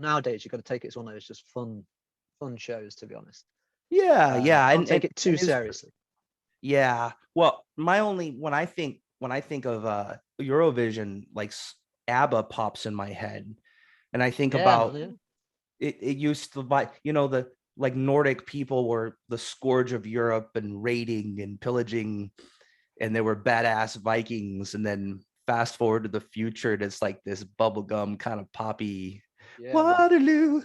nowadays you've got to take it as one of those just fun shows, to be honest. Yeah, and take it too seriously. Yeah, well, when I think of Eurovision, like ABBA pops in my head, and I think about it used to, like, the like Nordic people were the scourge of Europe and raiding and pillaging, and they were badass Vikings. And then fast forward to the future, and it's like this bubblegum kind of poppy Waterloo.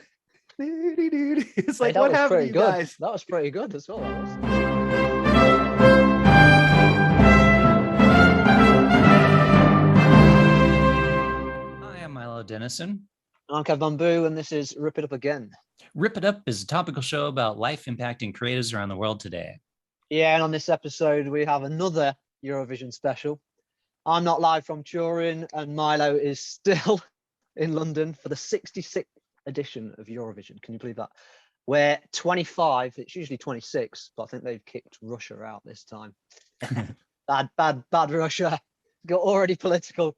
It's like, what happened to you guys? That was pretty good as well. Hi, I'm Milo Denison. I'm Kev Bamboo, and this is Rip It Up Again. Rip It Up is a topical show about life impacting creatives around the world today. Yeah, and on this episode, we have another Eurovision special. I'm not live from Turin, and Milo is still in London for the 66th edition of Eurovision. Can you believe that? We're 25, it's usually 26, but I think they've kicked Russia out this time. bad Russia. Got already political.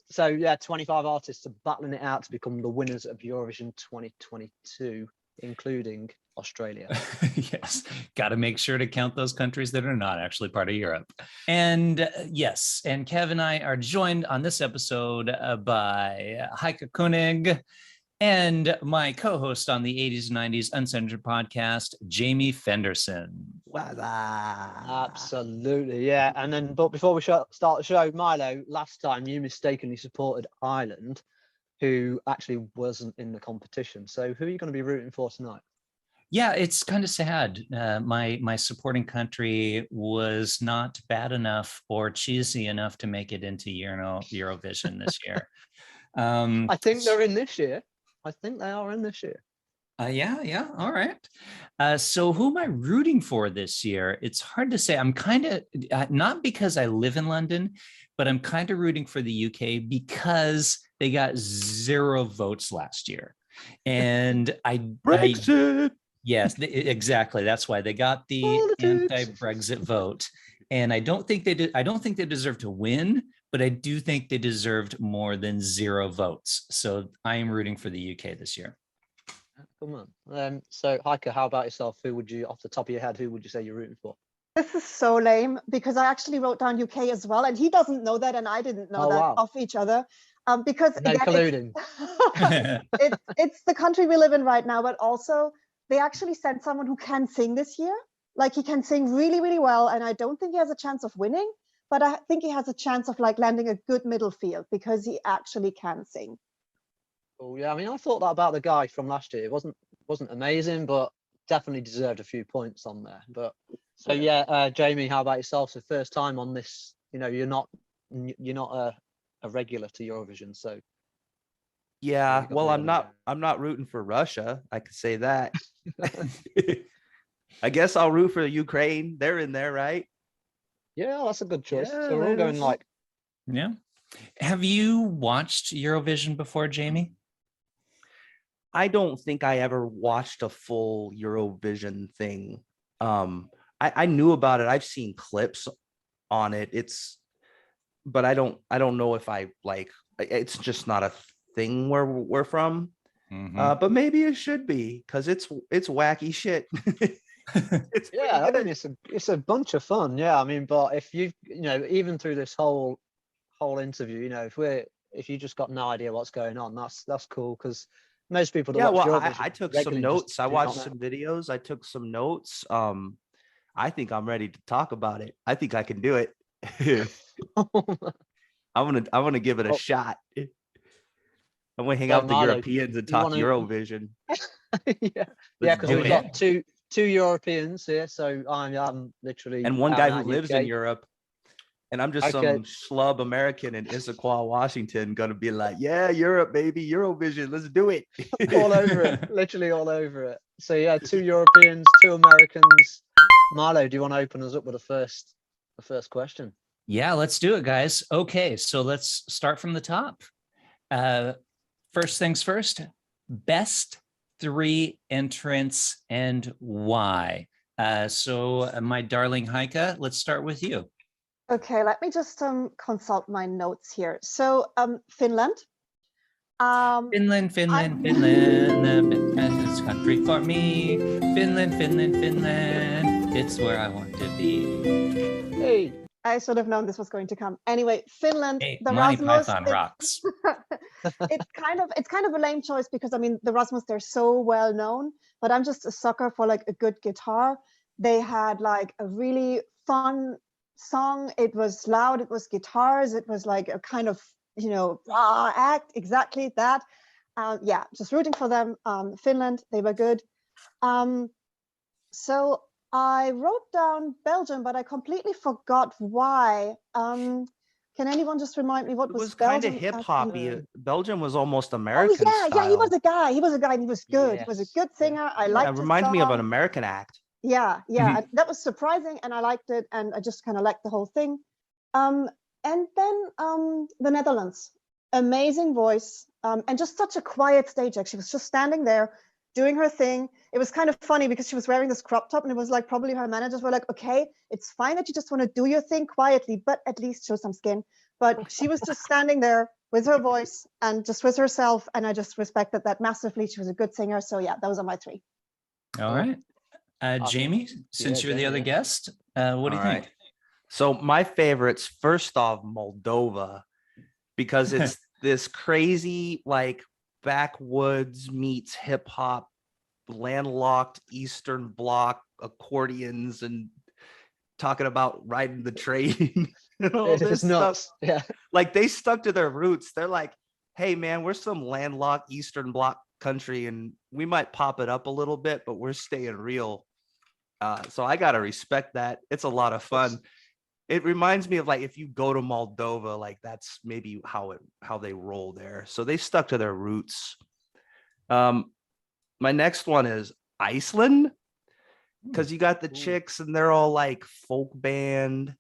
So yeah, 25 artists are battling it out to become the winners of Eurovision 2022, including Australia. Yes, got to make sure to count those countries that are not actually part of Europe. And yes, and Kev and I are joined on this episode by Heike Koenig and my co-host on the 80s and 90s Uncensored Podcast, Jamie Fenderson. Absolutely, yeah. And then, but before we start the show, Milo, last time you mistakenly supported Ireland, who actually wasn't in the competition. So who are you going to be rooting for tonight? Yeah, it's kind of sad. My supporting country was not bad enough or cheesy enough to make it into Eurovision this year. I think they're in this year. I think they are in this year. Yeah. All right. So who am I rooting for this year? It's hard to say. I'm kind of, not because I live in London, but I'm kind of rooting for the UK because they got 0 votes last year. And Brexit. Yes, exactly. That's why they got the anti-Brexit vote. And I don't think they did. I don't think they deserve to win, but I do think they deserved more than 0 votes. So I am rooting for the UK this year. Come on. So Heike, how about yourself? Who would you, off the top of your head, who would you say you're rooting for? This is so lame because I actually wrote down UK as well, and he doesn't know that, and I didn't know of each other. Because no colluding. It's the country we live in right now, but also they actually sent someone who can sing this year. Like, he can sing really, really well, and I don't think he has a chance of winning, but I think he has a chance of like landing a good middle field because he actually can sing. Oh yeah, I mean, I thought that about the guy from last year. It wasn't amazing, but definitely deserved a few points on there. But so yeah, Jamie, how about yourself? So first time on this, you're not a regular to Eurovision, so. Yeah, well, I'm not rooting for Russia. I could say that. I guess I'll root for Ukraine. They're in there, right? Yeah, that's a good choice. Yeah, so we're all going like. Yeah. Have you watched Eurovision before, Jamie? I don't think I ever watched a full Eurovision thing. I knew about it. I've seen clips on it. But I don't know if I like. It's just not a thing where we're from. Mm-hmm. But maybe it should be, because it's wacky shit. I mean, it's a bunch of fun. Yeah, I mean, but if you even through this whole interview, if you just got no idea what's going on, that's cool, because most people don't. Yeah, well, I took some notes. I watched some videos. I took some notes. I think I'm ready to talk about it. I think I can do it. I'm gonna give it a shot. I'm gonna hang out with the Europeans and talk Eurovision. Yeah, because we've got two Europeans here, so I'm literally and one guy who lives in Europe, and I'm just some schlub American in Issaquah, Washington, gonna be like, yeah, Europe, baby, Eurovision, let's do it. All over it, literally all over it. So yeah, 2 Europeans, 2 Americans. Milo, do you want to open us up with the first question? Yeah, let's do it, guys. Okay, so let's start from the top. First things first, best 3 entrants and why. So my darling Heike, let's start with you. Okay, let me just consult my notes here. So Finland, Finland, Finland, Finland, the best country for me. Finland, Finland, Finland, it's where I want to be. Hey. I should have known this was going to come. Anyway, Finland, Hey, the Monty Rasmus. Python rocks. It's kind of a lame choice because I mean the Rasmus, they're so well known, but I'm just a sucker for like a good guitar. They had like a really fun song. It was loud, it was guitars, it was like a kind of, you know, raw act, exactly that. Yeah, just rooting for them. Finland, they were good. So I wrote down Belgium, but I completely forgot why. Can anyone just remind me what was kind Belgium? of hip hoppy. Belgium was almost American Oh yeah, style. he was a guy. He was a guy, and he was good. He was a good singer. I liked. It reminds his me of an song. American act. Yeah, and that was surprising, and I liked it, and I just kind of liked the whole thing. And then the Netherlands, amazing voice, and just such a quiet stage. Like she was just standing there doing her thing. It was kind of funny because she was wearing this crop top, and it was like probably her managers were like, okay, it's fine that you just want to do your thing quietly, but at least show some skin. But she was just standing there with her voice and just with herself, and I just respected that massively. She was a good singer. So yeah, those are my three. All right. Jamie, since you're the other guest, what do you think? So my favorites, first off, Moldova, because it's this crazy like backwoods meets hip hop, landlocked Eastern Bloc accordions and talking about riding the train. And all this stuff. Yeah, like they stuck to their roots. They're like, hey man, we're some landlocked Eastern Bloc country and we might pop it up a little bit, but we're staying real. So I gotta respect that. It's a lot of fun. It reminds me of like if you go to Moldova, like that's maybe how they roll there. So they stuck to their roots. My next one is Iceland, because you got the chicks and they're all like folk band.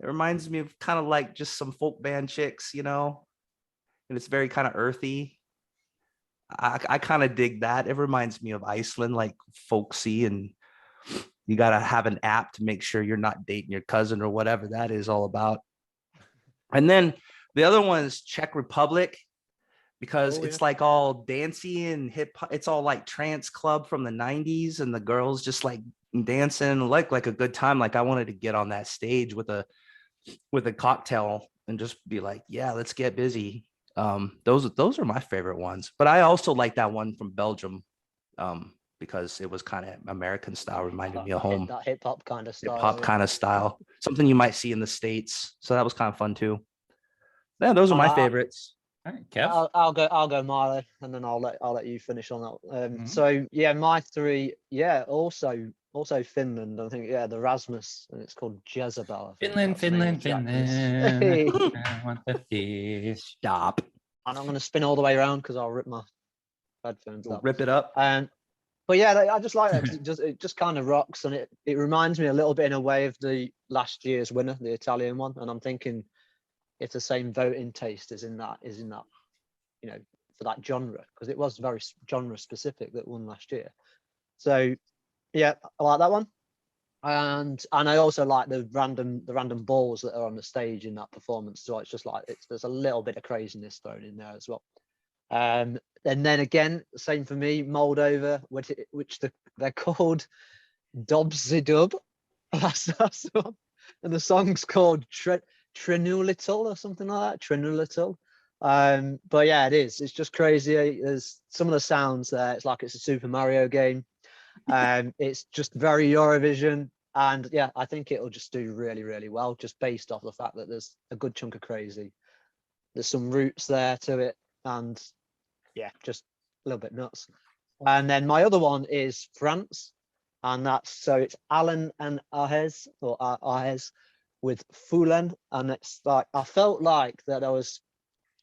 It reminds me of kind of like just some folk band chicks, you know, and it's very kind of earthy. I kind of dig that. It reminds me of Iceland, like folksy, and you got to have an app to make sure you're not dating your cousin or whatever that is all about. And then the other one is Czech Republic, because it's like all dancey and hip hop. It's all like trance club from the 90s and the girls just like dancing like a good time. Like I wanted to get on that stage with a cocktail and just be like, yeah, let's get busy. Those are my favorite ones. But I also like that one from Belgium. Because it was kind of American style, reminded me of home. That hip hop kind of style. Hip hop kind of style. Something you might see in the States. So that was kind of fun too. Yeah, those are my favorites. All right, Kev. I'll go Milo, and then I'll let you finish on that. So yeah, my three, also Finland. I think the Rasmus, and it's called Jezebel. Finland. Hey. I want the fish. Stop. And I'm gonna spin all the way around because I'll rip my headphones up. Rip it up. But yeah, I just like that because it just kind of rocks, and it reminds me a little bit in a way of the last year's winner, the Italian one. And I'm thinking if the same voting taste is in that, you know, for that genre, because it was very genre specific that won last year. So yeah, I like that one. And I also like the random balls that are on the stage in that performance. So it's just like there's a little bit of craziness thrown in there as well. And then again, same for me, Moldova, which they're called Dobzidub. That's the one. And the song's called Trenulital or something like that. Trenulital. But yeah, it is. It's just crazy. There's some of the sounds there. It's like it's a Super Mario game. It's just very Eurovision. And yeah, I think it'll just do really, really well, just based off the fact that there's a good chunk of crazy. There's some roots there to it. And yeah, just a little bit nuts. And then my other one is France, and it's Alan and Ahez with Fulen, and it's like I felt like that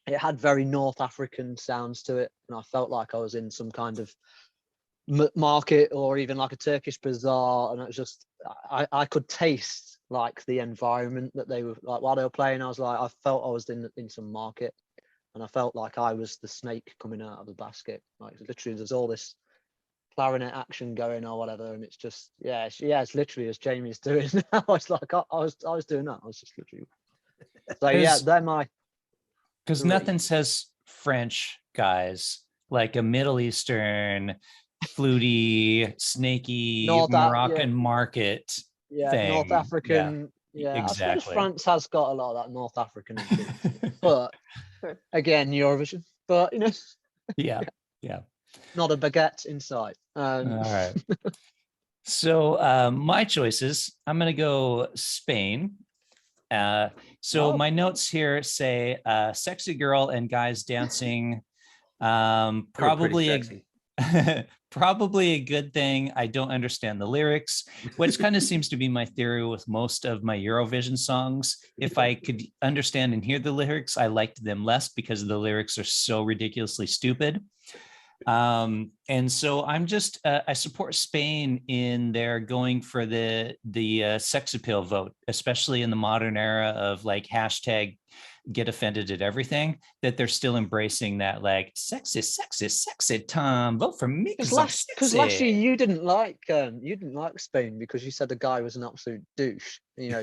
it had very North African sounds to it, and I felt like I was in some kind of market or even like a Turkish bazaar, and it was just I could taste like the environment that they were like while they were playing. I felt I was in some market. And I felt like I was the snake coming out of the basket. Like literally, there's all this clarinet action going or whatever, and it's just it's literally as Jamie's doing now. It's like I was doing that. I was just literally. So yeah, they're my. Because nothing says French guys, like a Middle Eastern, fluty, snaky North Moroccan market thing. North African. Yeah, I suppose exactly. France has got a lot of that North African influence, but again, Eurovision. But Yeah. not a baguette in sight. All right. So my choices, I'm going to go Spain. My notes here say sexy girl and guys dancing. Probably probably a good thing. I don't understand the lyrics, which kind of seems to be my theory with most of my Eurovision songs. If I could understand and hear the lyrics, I liked them less because the lyrics are so ridiculously stupid. And so I'm just I support Spain in their going for the sex appeal vote, especially in the modern era of like hashtag get offended at everything, that they're still embracing that like sexy Tom, vote for me because last year you didn't like Spain because you said the guy was an absolute douche. You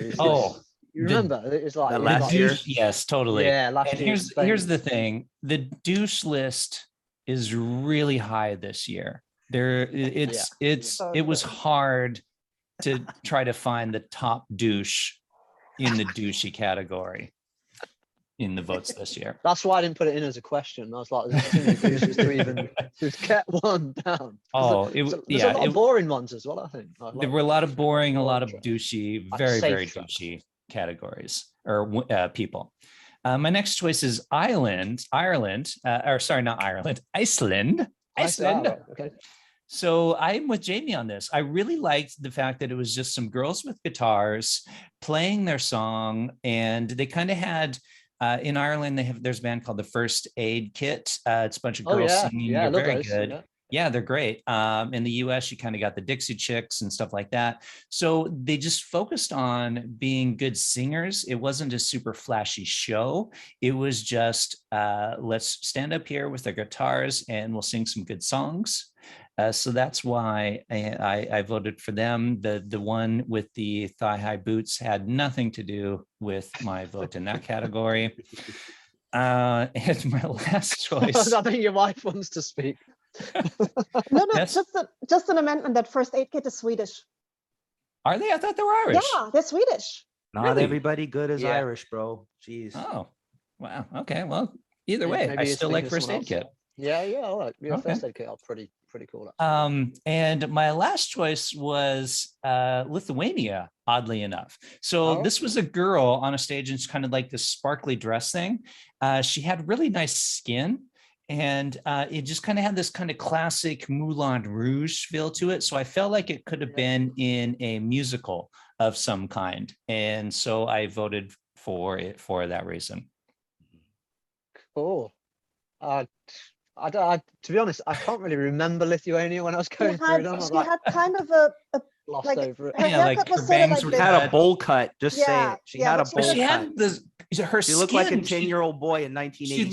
remember it was like last year. Yes, totally. Yeah, last year. Here's the thing: the douche list is really high this year. It was hard to try to find the top douche in the douchey category in the votes this year. That's why I didn't put it in as a question. I was like, there's too many douches to even get one down. There's a lot of boring ones as well, I think. There were a lot of boring, a lot of douchey, very douchey categories or people. My next choice is Iceland. Okay. So I'm with Jamie on this. I really liked the fact that it was just some girls with guitars playing their song, and they kind of had in Ireland there's a band called the First Aid Kit. It's a bunch of girls singing. They're very good. Yeah, they're great. In the US, you kind of got the Dixie Chicks and stuff like that. So they just focused on being good singers. It wasn't a super flashy show. It was just let's stand up here with our guitars and we'll sing some good songs. So that's why I voted for them. The one with the thigh-high boots had nothing to do with my vote in that category. And my last choice. I think your wife wants to speak. No, just an amendment that First Aid Kit is Swedish. Are they? I thought they were Irish. Yeah, they're Swedish. Not everybody good is Irish, bro. Jeez. Oh, wow. Okay. Well, either way, I still like First Aid Kit. Yeah, I like First Aid Kit are pretty cool. And my last choice was Lithuania, oddly enough. So this was a girl on a stage and it's kind of like this sparkly dress thing. She had really nice skin. And it just kind of had this kind of classic Moulin Rouge feel to it. So I felt like it could have been in a musical of some kind. And so I voted for it for that reason. Cool. To be honest, I can't really remember Lithuania when I was going through them. She had kind of a lost like, over it. Yeah, like her bangs like were had a bowl cut. Just say it. She had a bowl cut. She had her she looked like a 10-year-old boy in 1987. She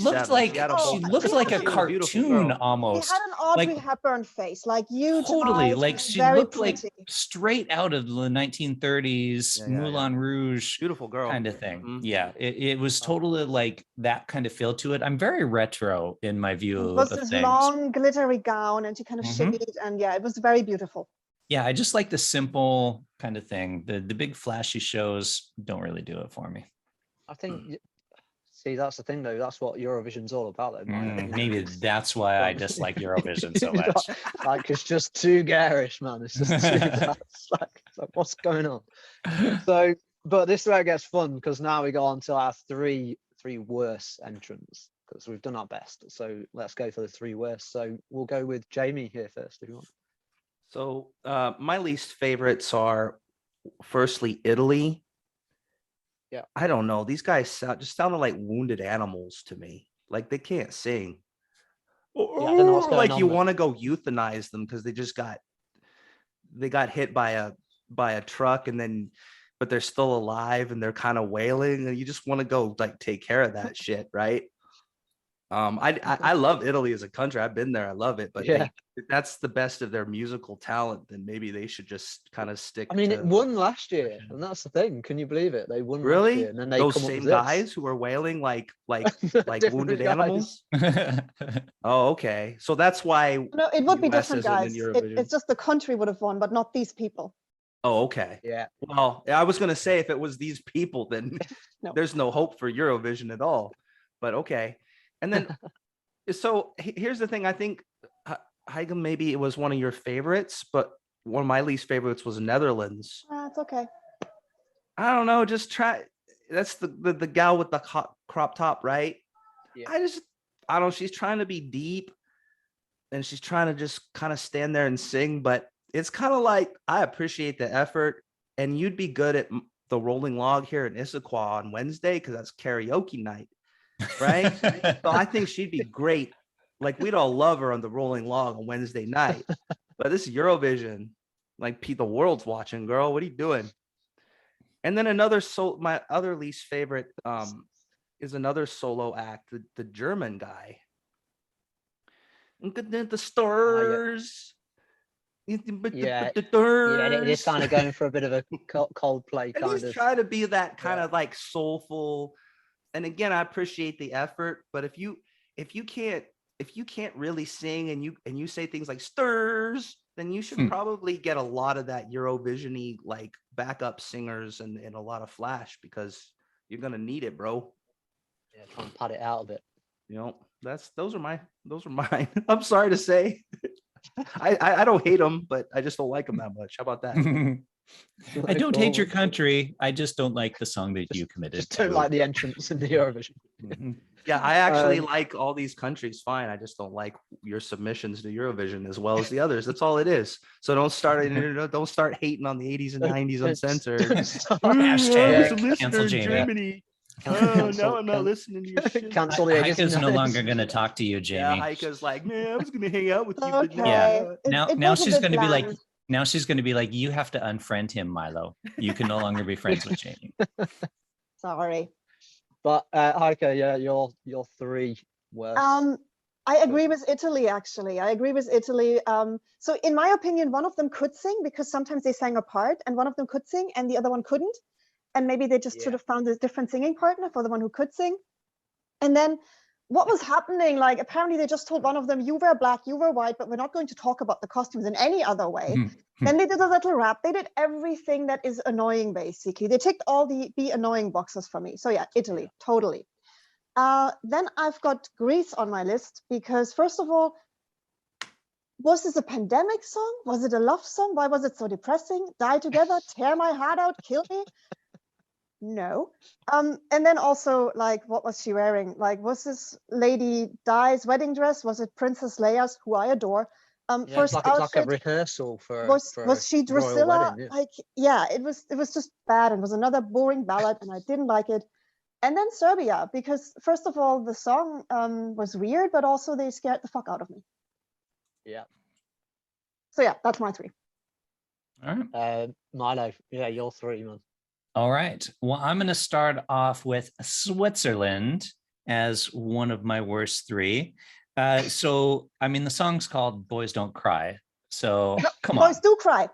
looked like a cartoon almost. She had an Audrey Hepburn face, like huge totally eyes, like she looked pretty. Like straight out of the 1930s Moulin Rouge, beautiful girl kind of thing. Mm-hmm. Yeah, it was totally like that kind of feel to it. I'm very retro in my view of things. It was this long glittery gown and she kind of shimmied, and it was very beautiful. Yeah, I just like the simple kind of thing. The big flashy shows don't really do it for me. I think, see, that's the thing though. That's what Eurovision's all about though. Maybe that's why I dislike Eurovision so much. Like it's just too garish, man. It's just too like what's going on? So, but this is where it gets fun because now we go on to our three worst entrants because we've done our best. So let's go for the three worst. So we'll go with Jamie here first if you want. So my least favorites are firstly Italy. Yeah, I don't know. These guys just sounded like wounded animals to me. Like they can't sing. Like you want to go euthanize them because they got hit by a truck but they're still alive and they're kind of wailing and you just want to go like take care of that shit, right? I love Italy as a country. I've been there. I love it. But Yeah. if that's the best of their musical talent, then maybe they should just kind of stick. I mean, to, it won last year, and that's the thing. Can you believe it? They won last Really? year, and then they Those come up same with this. guys who are wailing like Different wounded guys. animals. Oh, okay. So that's why. No, it would be US different, isn't in guys. Eurovision. It's just the country would have won, but not these people. Oh, okay. Yeah. Well, I was gonna say if it was these people, then No. there's no hope for Eurovision at all. But okay. And then, so here's the thing. I think Heike, maybe it was one of your favorites, but one of my least favorites was Netherlands. It's okay. I don't know. Just try. That's the gal with the crop top, right? Yeah. I don't know. She's trying to be deep, and she's trying to just kind of stand there and sing. But it's kind of like, I appreciate the effort, and you'd be good at the Rolling Log here in Issaquah on Wednesday because that's karaoke night, right? So I think she'd be great. Like, we'd all love her on the Rolling Log on Wednesday night. But this is Eurovision, like, the world's watching, girl. What are you doing? And then my other least favorite is another solo act, the German guy. The stars. Yeah, it is kind of going for a bit of a Coldplay kind and he's of. trying to be that kind of like soulful. And again, I appreciate the effort, but if you can't really sing and you say things like stirs, then you should probably get a lot of that Eurovision-y like backup singers and a lot of flash, because you're gonna need it, bro. Yeah, try and pad it out a bit. You know, those are mine. I'm sorry to say. I don't hate them, but I just don't like them that much. How about that? I don't hate your country. I just don't like the song that you committed. Just don't like the entrants in the Eurovision. Yeah, I actually like all these countries fine. I just don't like your submissions to Eurovision as well as the others. That's all it is. So don't start hating on the 80s and 90s uncensored. Hashtag cancel Jamie. Germany. Now I'm not listening to your shit. Cancel the Heike's no longer going to talk to you, Jamie. Yeah, Heike's like, man, I was going to hang out with you. Okay. But Yeah. Now was a she's bit going to be like, bland. now she's going to be like, you have to unfriend him, Milo. You can no longer be friends with Jamie. Sorry. But Heike, yeah, your three worst. I agree with Italy, actually. I agree with Italy. So in my opinion, one of them could sing because sometimes they sang apart, and one of them could sing and the other one couldn't. And maybe they just sort of found a different singing partner for the one who could sing. And then what was happening, like apparently they just told one of them, you wear black, you wear white, but we're not going to talk about the costumes in any other way. Then they did a little rap. They did everything that is annoying, basically. They ticked all the be annoying boxes for me. So yeah, Italy, totally. Then I've got Greece on my list because first of all, was this a pandemic song? Was it a love song? Why was it so depressing? Die together, tear my heart out, kill me? No. And then also, like, what was she wearing? Like, was this Lady Di's wedding dress? Was it Princess Leia's, who I adore? First it's outfit, like a rehearsal for was she royal Drusilla? wedding, yeah. Like, yeah, it was just bad and was another boring ballad, and I didn't like it. And then Serbia, because first of all, the song was weird, but also they scared the fuck out of me. Yeah. So yeah, that's my three. All right. Milo, yeah, your three, man. All right. Well, I'm going to start off with Switzerland as one of my worst three. So, I mean, the song's called Boys Don't Cry. So, come on. Boys do cry.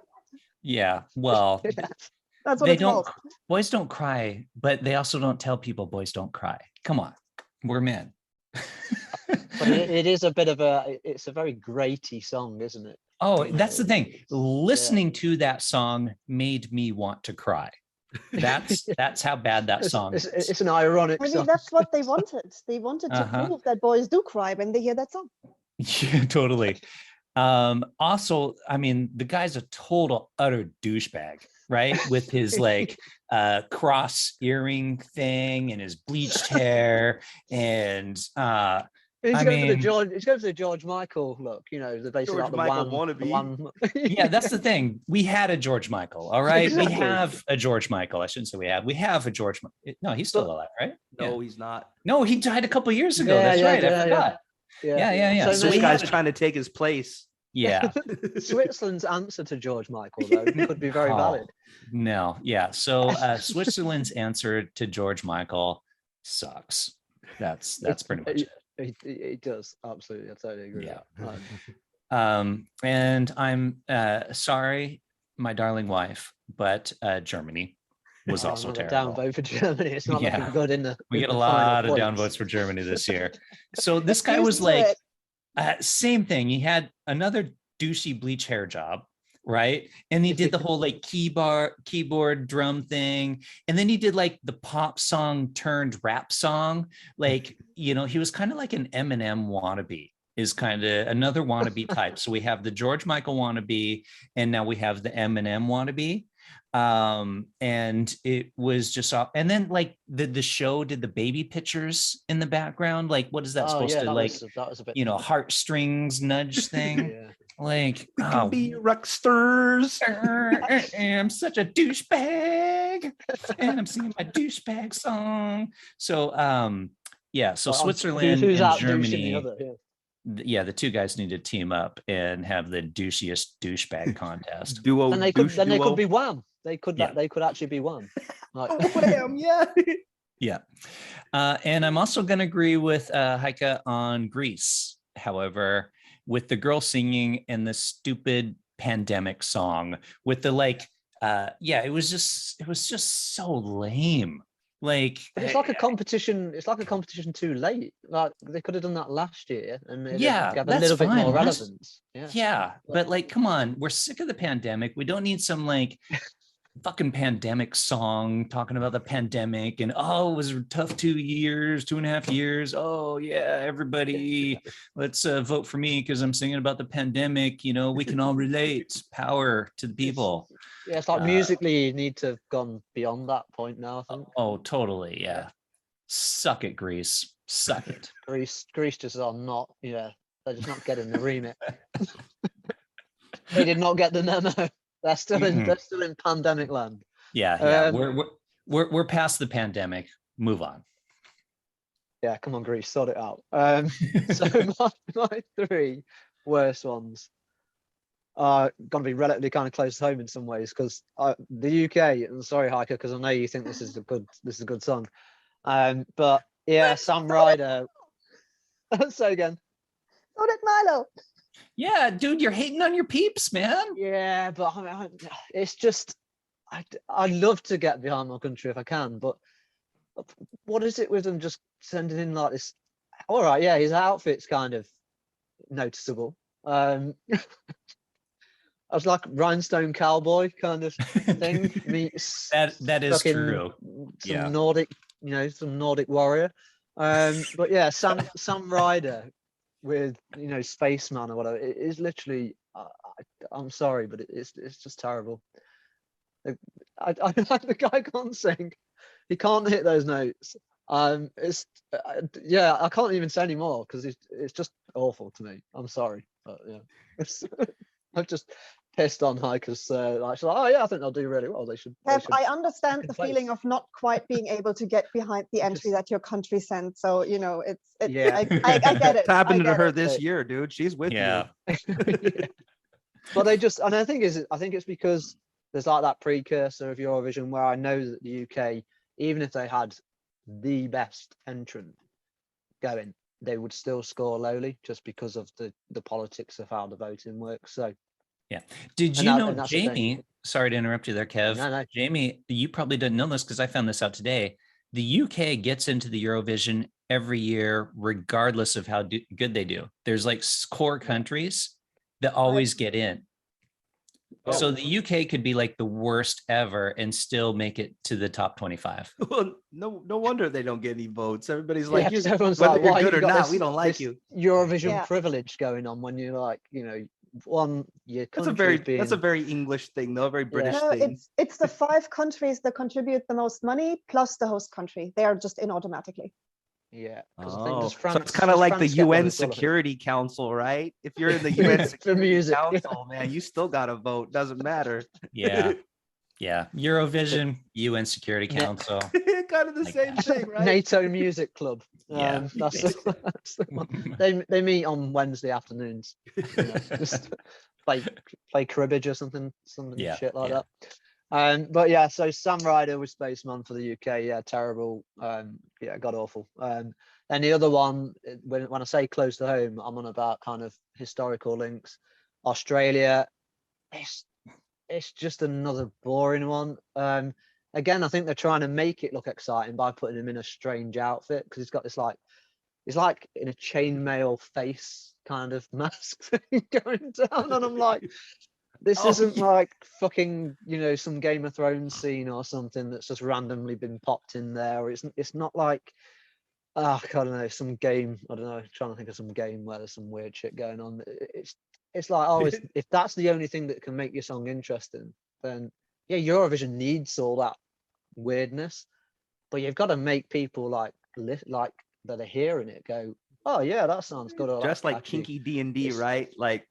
Yeah, well, That's what they it's don't. called. Boys don't cry, but they also don't tell people boys don't cry. Come on. We're men. But it is a bit of it's a very graty song, isn't it? Oh, that's the thing. Listening to that song made me want to cry. That's how bad that song is. It's an ironic I mean, song. that's what they wanted. They wanted to prove that boys do cry when they hear that song. Yeah, totally. Also, I mean, the guy's a total utter douchebag, right? With his like cross earring thing and his bleached hair and he's going for the George Michael look, you know, the basically George like Michael wannabe. Yeah, that's the thing. We had a George Michael, all right? Exactly. We have a George Michael. I shouldn't say we have. We have a George. No, he's still alive, right? No, he's not. No, he died a couple of years ago. That's right. I forgot. Yeah. So this guy's trying to take his place. Yeah. Switzerland's answer to George Michael, though, could be very valid. No, yeah. So Switzerland's answer to George Michael sucks. That's pretty much it. He does absolutely. I totally agree. Yeah. With that. And I'm sorry, my darling wife, but Germany was also another terrible. downvote for Germany. It's not looking good in the. We get a final lot of points. downvotes for Germany this year. So this guy Used was to like, it. same thing. He had another douchey bleach hair job, right? And he did the whole like keyboard drum thing. And then he did like the pop song turned rap song. Like, he was kind of like an Eminem wannabe, is kind of another wannabe type. So we have the George Michael wannabe, and now we have the Eminem wannabe. And it was just and then like the show did the baby pictures in the background. Like, what is that supposed to that was a bit, heartstrings nudge thing? Yeah. Like, We can be rockstars. I'm such a douchebag, and I'm singing my douchebag song. So so Switzerland who's and out douching Germany, the other, yeah. the two guys need to team up and have the douchiest douchebag contest. Duo. Then they could be Wham. They could actually be Wham. Like, Wham, yeah. Yeah. And I'm also going to agree with Heike on Greece. However, with the girl singing and the stupid pandemic song with the it was just so lame. Like, but it's like a competition. It's like a competition too late. Like they could have done that last year and made it have a little bit more relevance. Yeah, but like, come on, we're sick of the pandemic. We don't need some like fucking pandemic song talking about the pandemic and it was a tough 2.5 years. Oh yeah, everybody, let's vote for me because I'm singing about the pandemic. We can all relate. Power to the people. Yeah, it's like musically you need to have gone beyond that point now, I think. Oh, totally. Yeah. Suck it, Greece. Suck it. Greece just are not, they're just not getting the remit. They did not get the memo. They're still in pandemic land. Yeah. We're past the pandemic. Move on. Yeah, come on, Greece, sort it out. So my 3 worst ones are going to be relatively kind of close to home in some ways because the UK. And sorry, Heike, because I know you think this is a good song. But yeah, Sam Ryder. Say again. So did Milo. Yeah, dude, you're hating on your peeps, man. Yeah, but it's just I love to get behind my country if I can, but what is it with them just sending in like this? All right, yeah, his outfit's kind of noticeable. I was like rhinestone cowboy kind of thing meets that is true. Some Nordic, some Nordic warrior. But yeah, Sam Ryder with Spaceman or whatever. It is literally. I'm sorry, but it's just terrible. The guy can't sing. He can't hit those notes. I can't even say any more because it's just awful to me. I'm sorry, but yeah, I'm just pissed on Heike because she's like, oh yeah, I think they'll do really well. They should. I understand the feeling of not quite being able to get behind the entry that your country sent. So it's I get it. It's happened to her this year, dude. She's with you. Yeah. But they just, and I think it's because there's like that precursor of Eurovision where I know that the UK, even if they had the best entrant going, they would still score lowly just because of the politics of how the voting works. So yeah. Did you know, Jamie, sorry to interrupt you there, Kev. No. Jamie, you probably didn't know this because I found this out today. The UK gets into the Eurovision every year, regardless of how good they do. There's like core countries that always get in. So the UK could be like the worst ever and still make it to the top 25. Well, no wonder they don't get any votes. Everybody's like, everyone's whether like, you're good or not, we don't like you. Eurovision privilege going on when you're like, that's a very English thing, though, a very British thing. It's the 5 countries that contribute the most money plus the host country. They are just in automatically. Yeah. So it's kind of like the UN Security Council, right? If you're in the UN Security Council, man, you still got to vote. Doesn't matter. Yeah. Eurovision, UN Security Council. Kind of the same thing, right? NATO Music Club. Yeah. That's the one. They meet on Wednesday afternoons. Just play cribbage or something shit like that. But yeah, so Sam Ryder with Spaceman for the UK, terrible. God awful. And the other one, when I say close to home, I'm on about kind of historical links. Australia, it's just another boring one. Again, I think they're trying to make it look exciting by putting him in a strange outfit, because he's got this he's like in a chainmail face kind of mask thing going down, and I'm like, this isn't like fucking, some Game of Thrones scene or something that's just randomly been popped in there. Or it's not like, I don't know, some game. I don't know. Trying to think of some game where there's some weird shit going on. It's like, if that's the only thing that can make your song interesting, then yeah, Eurovision needs all that weirdness. But you've got to make people like that are hearing it go, oh yeah, that sounds good. Just like kinky D&D, right? Like,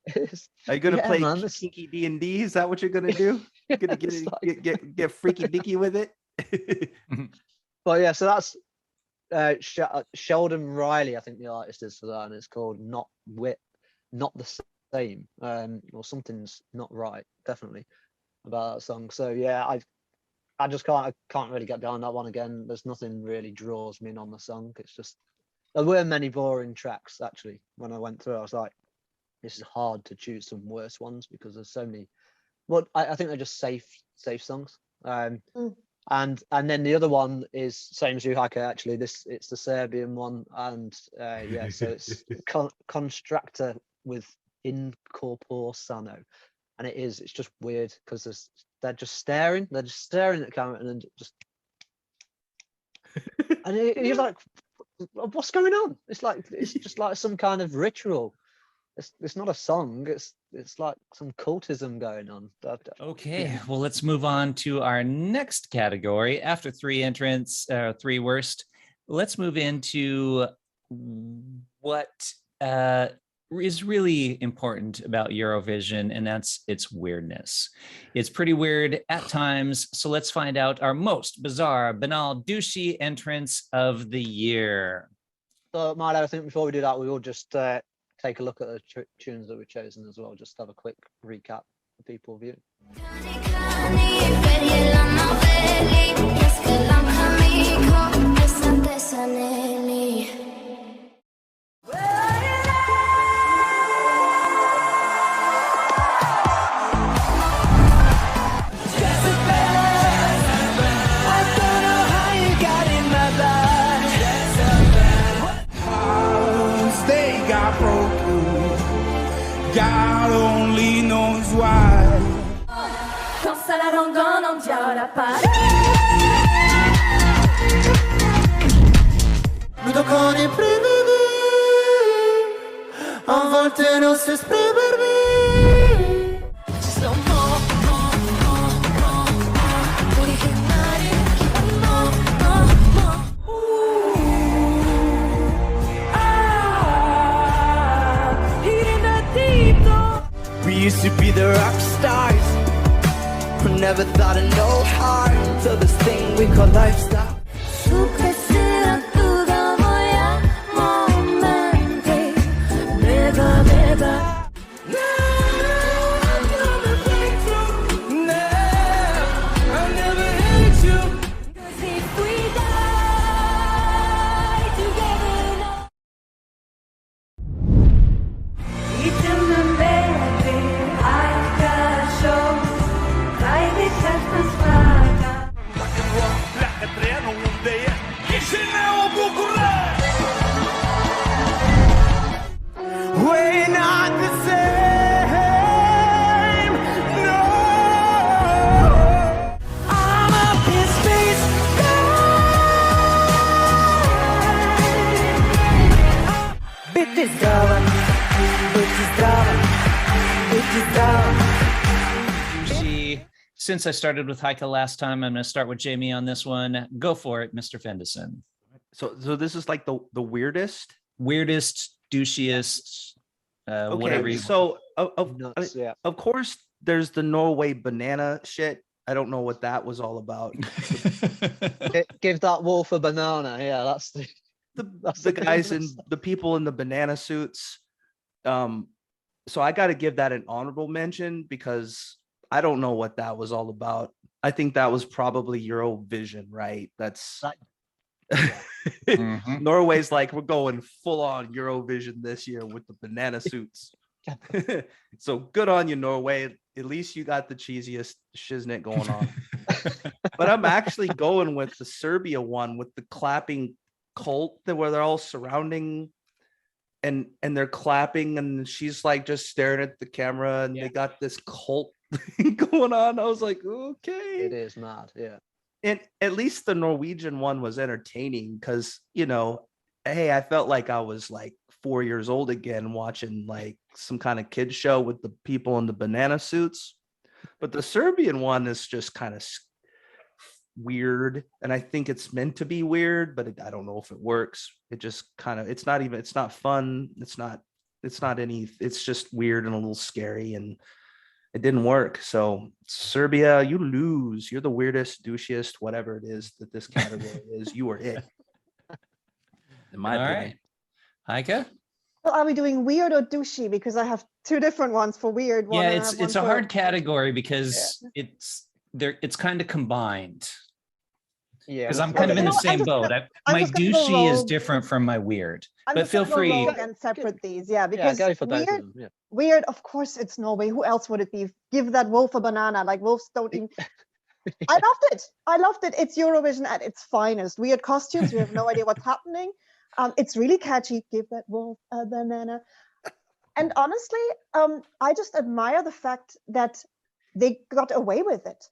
are you gonna play kinky D&D? Is that what you're gonna do? You're gonna get freaky dicky with it? But yeah, so that's Sheldon Riley, I think the artist is for that, and it's called Not the Same, or something's not right, definitely, about that song. So yeah, I just can't really get down that one again. There's nothing really draws me in on the song. It's just, there were many boring tracks actually. When I went through, I was like, this is hard to choose some worse ones, because there's so many. Well, I think they're just safe songs. And then the other one is same as you, Heike, actually. It's the Serbian one, and yeah, so it's Constructor with Incorpor Sano, and it's just weird because they're just staring at the camera, and then just and you're like, what's going on? It's just like some kind of ritual. It's not a song. It's like some cultism going on. Okay, well, let's move on to our next category. After 3 entrants, 3 worst, let's move into what is really important about Eurovision, and that's its weirdness. It's pretty weird at times, so let's find out our most bizarre, banal, douchey entrants of the year. So, Milo, I think before we do that, we will just take a look at the tunes that we've chosen as well. Just have a quick recap for people view. God only knows why. Quand ça la rongonne, on diara pas. Vedo con i brividi, a volte non si esprimermi. Ci sono originali, We used to be the rock stars, who never thought of no heart, until this thing we call lifestyle. Since I started with Heike last time, I'm going to start with Jamie on this one. Go for it, Mr. Fenderson. So this is like the weirdest, douchiest, okay, whatever. So of course, there's the Norway banana shit. I don't know what that was all about. Give that wolf a banana. Yeah, that's the guys and the people in the banana suits. So I got to give that an honorable mention, because I don't know what that was all about. I think that was probably Eurovision, right? Mhm. Norway's like, we're going full on Eurovision this year with the banana suits. So good on you, Norway. At least you got the cheesiest shiznit going on. But I'm actually going with the Serbia one with the clapping cult where they're all surrounding and they're clapping and she's like just staring at the camera and they got this cult thing going on. I was like, okay. It is mad, yeah. And at least the Norwegian one was entertaining because, you know, hey, I felt like I was like 4 years old again watching like some kind of kid show with the people in the banana suits. But the Serbian one is just kind of weird. And I think it's meant to be weird, but I don't know if it works. It just kind of, it's not fun. It's just weird and a little scary. And it didn't work. So Serbia, you lose. You're the weirdest, douchiest, whatever it is that this category is. You are it. In my opinion. Right. Heike? Well, are we doing weird or douchey? Because I have two different ones for weird. Yeah, it's a hard category because it's kind of combined. Yeah, because I'm kind of in the same boat. My douchey is different from my weird. But feel free and separate these, because go for both weird, of them. Yeah. weird. Of course, it's Norway. Who else would it be? Give that wolf a banana. Like wolves don't even. I loved it. It's Eurovision at its finest. Weird costumes. We have no idea what's happening. It's really catchy. Give that wolf a banana. And honestly, I just admire the fact that they got away with it.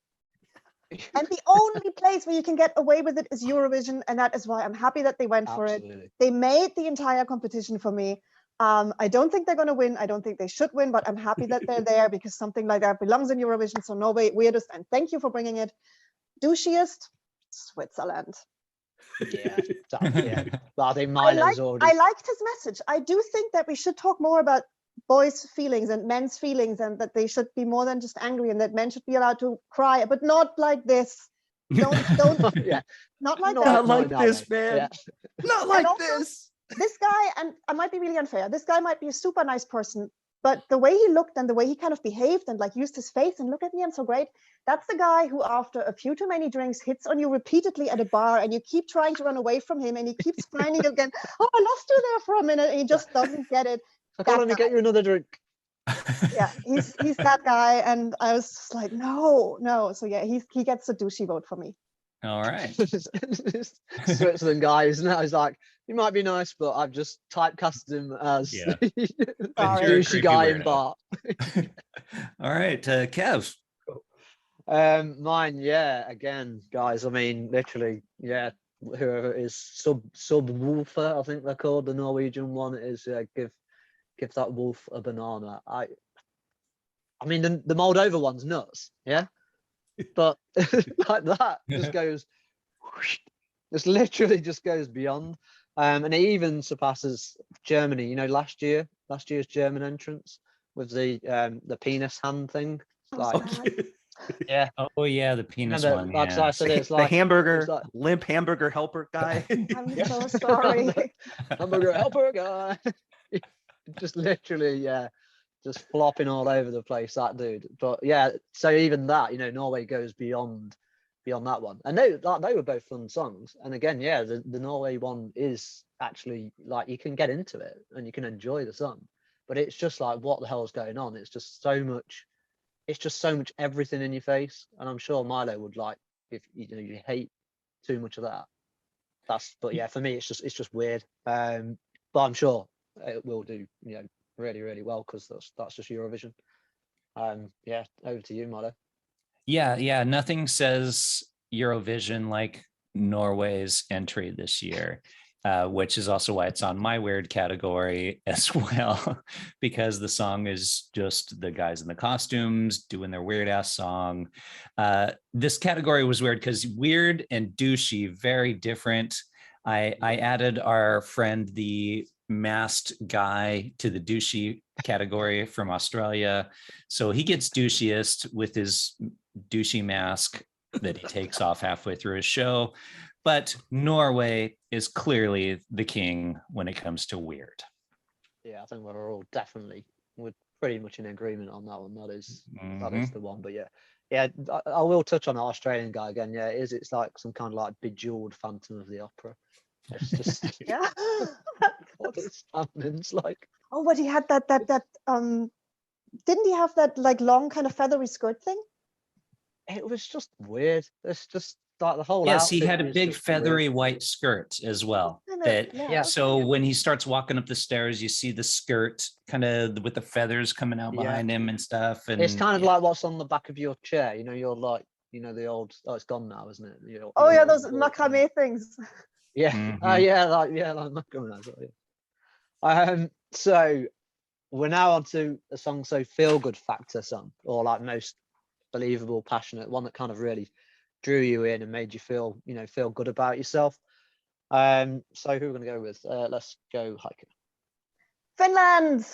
And the only place where you can get away with it is Eurovision, and that is why I'm happy that they went for it. They made the entire competition for me. I don't think they're going to win. I don't think they should win, but I'm happy that they're there because something like that belongs in Eurovision. So Norway, weirdest, and thank you for bringing it. Douchiest, Switzerland. Yeah. Well, I think Milo's already. I liked his message. I do think that we should talk more about boys' feelings and men's feelings, and that they should be more than just angry, and that men should be allowed to cry, but not like this. Don't yeah. Not like that. Not like this, man. Yeah. Not like also, this. This guy, and I might be really unfair, this guy might be a super nice person, but the way he looked and the way he kind of behaved and like used his face and look at me, I'm so great. That's the guy who after a few too many drinks hits on you repeatedly at a bar, and you keep trying to run away from him, and he keeps finding again. Oh, I lost you there for a minute, and he just doesn't get it. I can't let me get you another drink. Yeah, he's that guy, and I was just like, no. So yeah, he gets a douchey vote for me. All right. Switzerland guy, isn't it? I was like, he might be nice, but I've just typecasted him as douchey guy in bar. All right, Kev. Mine, again, guys. I mean, literally, whoever it is, subwoofer, I think they're called. The Norwegian one is give that wolf a banana. I mean, the Moldova one's nuts, but like that just goes. This literally just goes beyond, and it even surpasses Germany. You know, last year's German entrance with the penis hand thing. Like, yeah. Oh yeah, the penis one. Like I said, it's like the hamburger, limp hamburger helper guy. I'm so sorry. Hamburger helper guy. Just literally, just flopping all over the place, that dude. But so even that, Norway goes beyond that one. And they were both fun songs. And again, the Norway one is actually like, you can get into it and you can enjoy the song, but it's just like, what the hell is going on? It's just so much everything in your face. And I'm sure Milo would like, if you hate too much of that. But for me, it's just weird. But I'm sure it will do, really, really well, because that's just Eurovision. Over to you, Milo. Nothing says Eurovision like Norway's entry this year, which is also why it's on my weird category as well, because the song is just the guys in the costumes doing their weird ass song. This category was weird because weird and douchey, very different. I added our friend, the masked guy, to the douchey category from Australia. So he gets douchiest with his douchey mask that he takes off halfway through his show. But Norway is clearly the king when it comes to weird. Yeah, I think we're pretty much in agreement on that one. That is the one. But Yeah, I will touch on the Australian guy again. Yeah, it is. It's like some kind of like bejeweled Phantom of the Opera. It's just Yeah. what his standings like. Oh, but he had that didn't he have that like long kind of feathery skirt thing? It was just weird. It's just like the whole. Yes, he outfit had a was big just weird. feathery white skirt as well. That Yeah. so when he starts walking up the stairs, you see the skirt kind of with the feathers coming out behind him and stuff. And It's kind of like what's on the back of your chair. You're like, the old. Oh, it's gone now, isn't it? Oh yeah, those macrame things. Yeah. Mhm. Like macrame. Yeah. So we're now on to a song, so feel good factor song, or like most believable, passionate one that kind of really drew you in and made you feel good about yourself. So who are we going to go with? Let's go Heike. Finland.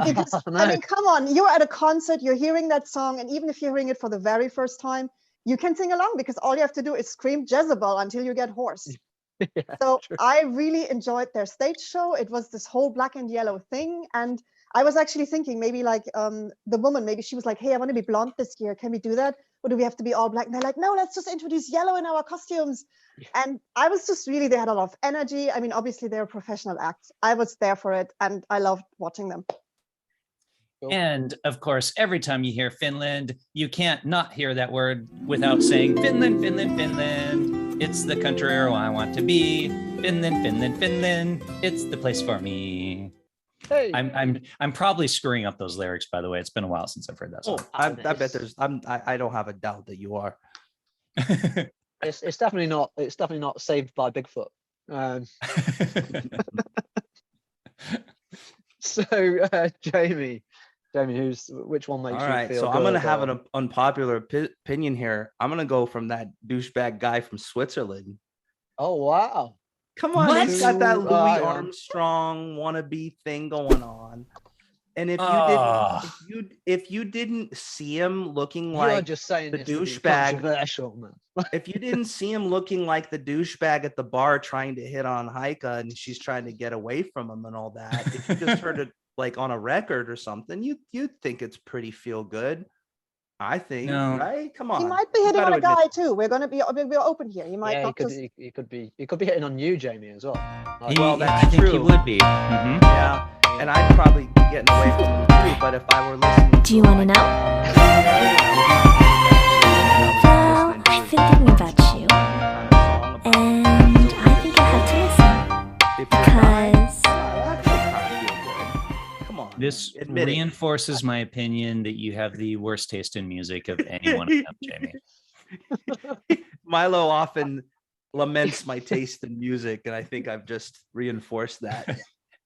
Because No. I mean, come on, you're at a concert, you're hearing that song, and even if you're hearing it for the very first time, you can sing along because all you have to do is scream Jezebel until you get hoarse. Yeah, So true. I really enjoyed their stage show. It was this whole black and yellow thing. And I was actually thinking maybe like the woman, maybe she was like, hey, I want to be blonde this year. Can we do that? Or do we have to be all black? And they're like, no, let's just introduce yellow in our costumes. Yeah. And I was just really, they had a lot of energy. I mean, obviously they're a professional act. I was there for it and I loved watching them. And of course, every time you hear Finland, you can't not hear that word without saying Finland, Finland, Finland. It's the country where I want to be. Finland, Finland, Finland. It's the place for me. Hey. I'm probably screwing up those lyrics, by the way. It's been a while since I've heard that song. I bet there's. I don't have a doubt that you are. It's definitely not. It's definitely not Saved by Bigfoot. So Jamie, which one makes All you right, feel so good? I'm gonna have an unpopular opinion here. I'm gonna go from that douchebag guy from Switzerland. Oh wow! Come on, What? he's got that Louis Yeah. Armstrong wannabe thing going on. And if you didn't see him looking You're like just saying the this to be douchebag, controversial, man. if you didn't see him looking like the douchebag at the bar trying to hit on Heike and she's trying to get away from him and all that, if you just heard it like on a record or something, you'd think it's pretty feel good. I think, No. right? Come on. He might be You hitting on gotta a admit- guy too. We're open here. He might Yeah, not he could be hitting on you, Jamie, as well. Like, Well, that's I think he true. would be. Mhm. Yeah, and I'd probably be getting away from him too, but if I were listening Do you want to know? Well, I've been thinking about you, and I think I have to listen because Come on. This Admit it. reinforces my opinion that you have the worst taste in music of anyone of them, Jamie. Milo often laments my taste in music, and I think I've just reinforced that.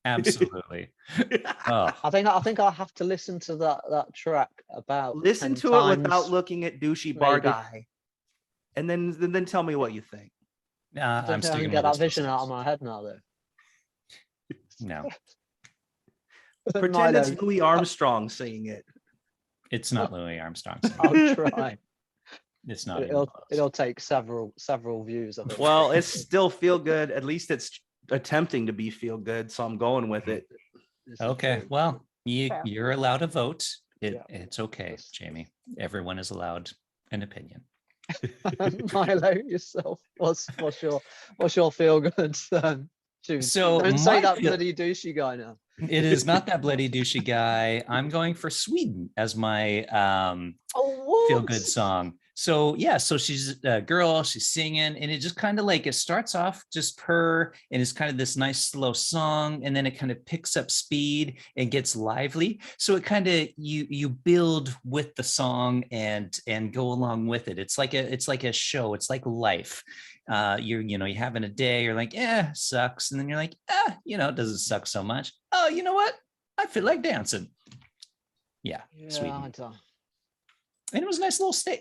Absolutely. Oh, I think I'll have to listen to that track about. Listen 10 to times. it without looking at douchey bar maybe. guy, and then tell me what you think. I I'm don't think I sticking can get with that this vision out of one. my head now, though. No, Pretend Milo, it's Louis Armstrong singing it. it's not Louis Armstrong. singing. I'll try. It's not. even It'll close. take several views of it. Well, it's still feel good. At least it's attempting to be feel good, so I'm going with it. This is Okay, true. well, Fair. you're allowed to vote. Yeah. It's okay, Jamie. Everyone is allowed an opinion. Milo, yourself. What's your feel good tune? So Don't say my that feel- bloody douchey guy now. It is not that bloody douchey guy. I'm going for Sweden as my Oh, feel good song. So yeah, so she's a girl, she's singing, and it just kind of like it starts off just her, and it's kind of this nice slow song, and then it kind of picks up speed and gets lively. So it kind of you build with the song and go along with it. It's like a show. It's like life. You're having a day. You're like, sucks, and then you're like, it doesn't suck so much. Oh, you know what? I feel like dancing. Yeah, Sweden. I don't. And it was a nice little stage.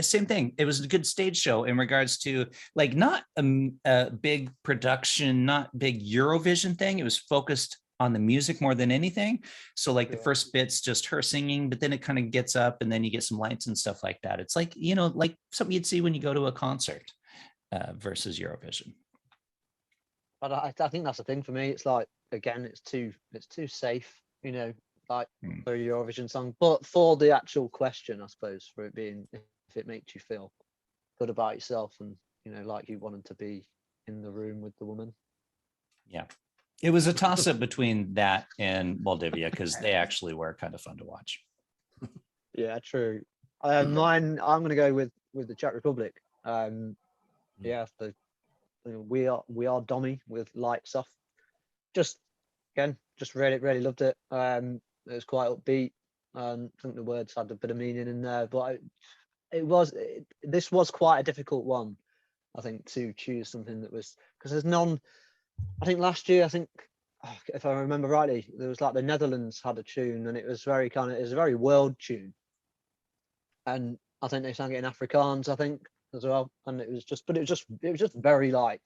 Same thing. It was a good stage show in regards to like not a big production, not big Eurovision thing. It was focused on the music more than anything. So like the first bit's just her singing, but then it kind of gets up and then you get some lights and stuff like that. It's like, like something you'd see when you go to a concert versus Eurovision. But I think that's the thing for me. It's like, again, it's too safe. like for a Eurovision song. But for the actual question, I suppose, for it being, if it makes you feel good about yourself and, you know, like you wanted to be in the room with the woman. Yeah. It was a toss-up between that and Moldavia because they actually were kind of fun to watch. Yeah, true. Mine, I'm going to go with the Czech Republic. Yeah, we are Dommy with Lights Off. Just really loved it. It was quite upbeat. I think the words had a bit of meaning in there, but this was quite a difficult one, I think, to choose something that was, because there's none. I think last year, if I remember rightly, there was like the Netherlands had a tune, and it was it was a very world tune, and I think they sang it in Afrikaans, I think, as well, and it was just very light,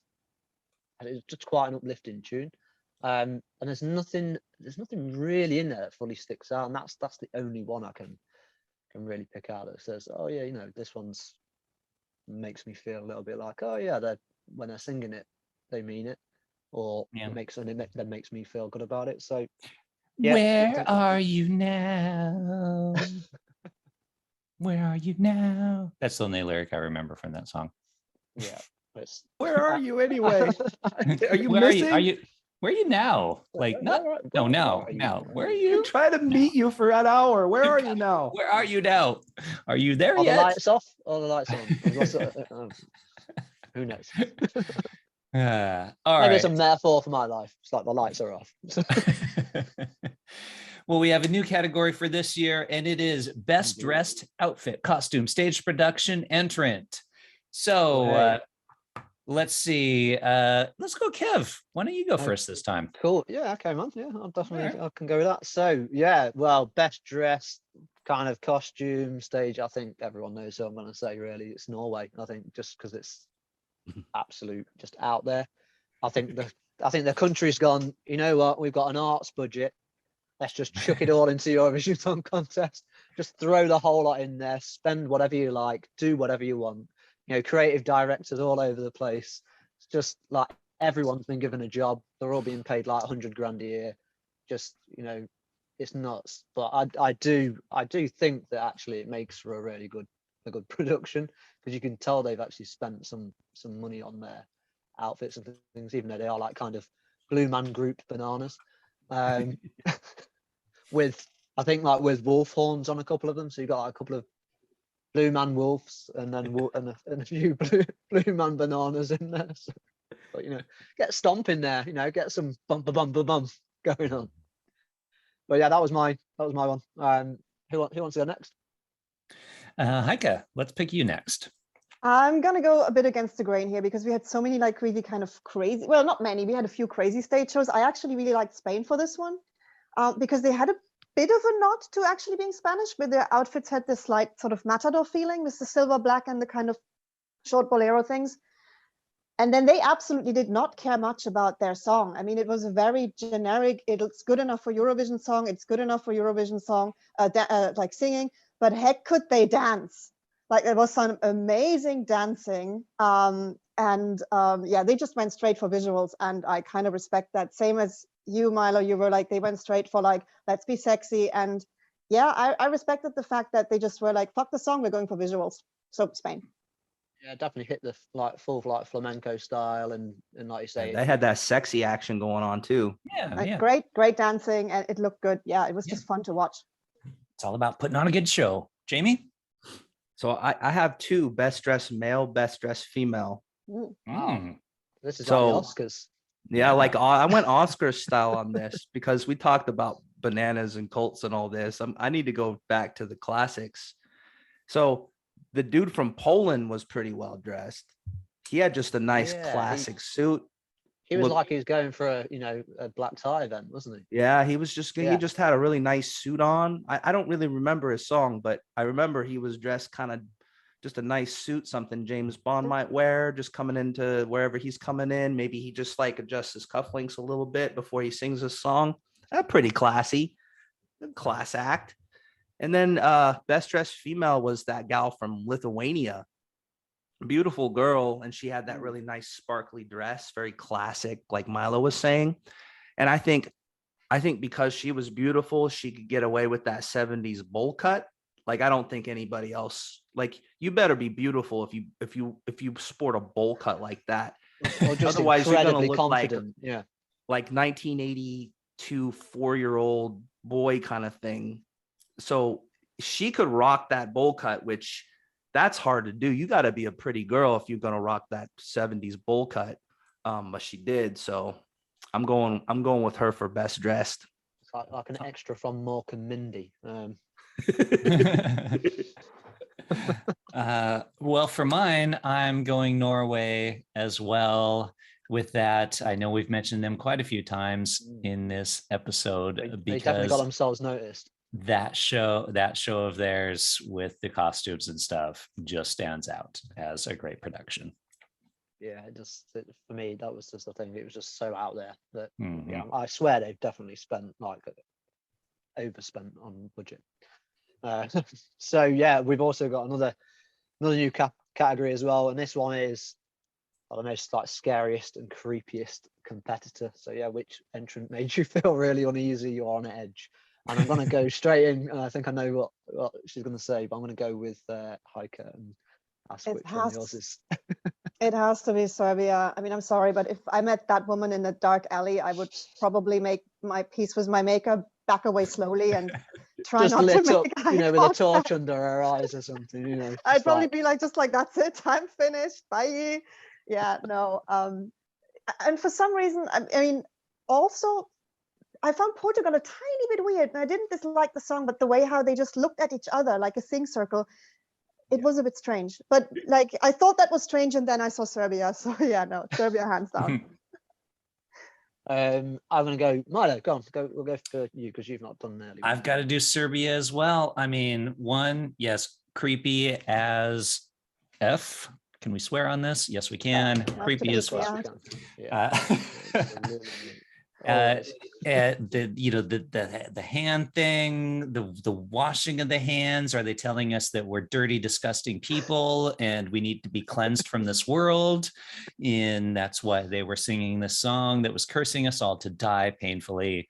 and it was just quite an uplifting tune. And there's nothing really in there that fully sticks out, and that's the only one I can really pick out that says, oh yeah, you know, this one's makes me feel a little bit like, oh yeah, when they're singing it, they mean it, or it makes me feel good about it. So yeah. Where are you now? Where are you now? That's the only lyric I remember from that song. Yeah. Where are you anyway? Are you missing? Where are you now? Like, now. Where are you? I'm trying to meet you for an hour. Where are you now? Where are you now? Are you there yet? The lights off or the lights on? Who knows? All Maybe right. it's a metaphor for my life. It's like the lights are off. Well, we have a new category for this year, and it is Best Dressed Outfit, Costume, Stage Production, Entrant. So let's see. Let's go, Kev. Why don't you go first this time? Cool. Yeah, okay, man. Yeah, I can go with that. So yeah, well, best dressed kind of costume stage. I think everyone knows who I'm going to say. Really, it's Norway. I think just because it's absolute, just out there. I think the country's gone. You know what? We've got an arts budget. Let's just chuck it all into Eurovision Song Contest. Just throw the whole lot in there. Spend whatever you like. Do whatever you want. You know, creative directors all over the place. It's just like everyone's been given a job. They're all being paid like 100 grand a year. Just, you know, it's nuts. But I do think that actually it makes for a really good production, because you can tell they've actually spent some money on their outfits and things, even though they are like kind of Blue Man Group bananas. With with wolf horns on a couple of them. So you got like a couple of Blue Man wolves and then and a few blue Man bananas in there. So, but, you know, get stomp in there. You know, get some bum going on. But yeah, that was my one. Who wants to go next? Heike, let's pick you next. I'm gonna go a bit against the grain here because we had so many like really kind of crazy. Well, not many. We had a few crazy stage shows. I actually really liked Spain for this one because they had a bit of a nod to actually being Spanish, but their outfits had this slight sort of matador feeling with the silver black and the kind of short bolero things. And then they absolutely did not care much about their song. I mean, it was a very generic, it's good enough for Eurovision song, it's good enough for Eurovision song, like singing, but heck could they dance. Like there was some amazing dancing. Yeah, they just went straight for visuals, and I kind of respect that. Same as you, Milo, you were like, they went straight for like, let's be sexy. And yeah, I respected the fact that they just were like, fuck the song, we're going for visuals. So Spain. Yeah, definitely hit the full flamenco style, and like you say, they had that sexy action going on too. Yeah. Great dancing, and it looked good. Yeah, it was just fun to watch. It's all about putting on a good show. Jamie? So I have two: best dressed male, best dressed female. This is like the Oscars. Yeah, like I went Oscar style on this because we talked about bananas and Colts and all this. I need to go back to the classics. So the dude from Poland was pretty well dressed. He had just a nice classic suit. He was like he was going for a black tie event, wasn't he? Yeah, he just had a really nice suit on. I don't really remember his song, but I remember he was dressed kind of just a nice suit, something James Bond might wear, just coming into wherever he's coming in. Maybe he just like adjusts his cufflinks a little bit before he sings his song. Pretty classy, class act. And then best dressed female was that gal from Lithuania. Beautiful girl, and she had that really nice sparkly dress, very classic, like Milo was saying. And I think I think because she was beautiful, she could get away with that 70s bowl cut. Like, I don't think anybody else, like, you better be beautiful if you sport a bowl cut like that. Or just Otherwise you're gonna look confident. like 1982 4-year-old boy kind of thing. So she could rock that bowl cut, which that's hard to do. You got to be a pretty girl if you're gonna rock that 70s bowl cut. But she did, so I'm going with her for best dressed. It's like an extra from Mork and Mindy. Well, for mine, I'm going Norway as well. With that, I know we've mentioned them quite a few times in this episode They definitely got themselves noticed. That show of theirs with the costumes and stuff just stands out as a great production. Yeah, for me, that was just the thing. It was just so out there that I swear they've definitely spent overspent on budget. So yeah, we've also got another new category as well, and this one is the most like scariest and creepiest competitor. So yeah, which entrant made you feel really uneasy or on edge? And I'm gonna go straight in, and I think I know what she's gonna say, but I'm gonna go with Heike and ask which one yours is. It has to be Serbia. I mean, I'm sorry, but if I met that woman in the dark alley, I would probably make my peace with my maker, back away slowly, and try just not lit to up, make eye with a contact. torch under her eyes or something. I'd probably be like, just like, that's it, I'm finished, bye. Yeah, no. And for some reason, I mean, also, I found Portugal a tiny bit weird, and I didn't dislike the song, but the way how they just looked at each other like a sing circle, it was a bit strange. But like, I thought that was strange, and then I saw Serbia. So yeah, no, Serbia hands down. I'm gonna go Milo. Go on, we'll go for you because you've not done early. I've got to do Serbia as well. I mean, one, yes, creepy as F. Can we swear on this? Yes, we can. Creepy as fuck. The hand thing, the washing of the hands. Are they telling us that we're dirty, disgusting people and we need to be cleansed from this world? And that's why they were singing this song that was cursing us all to die painfully.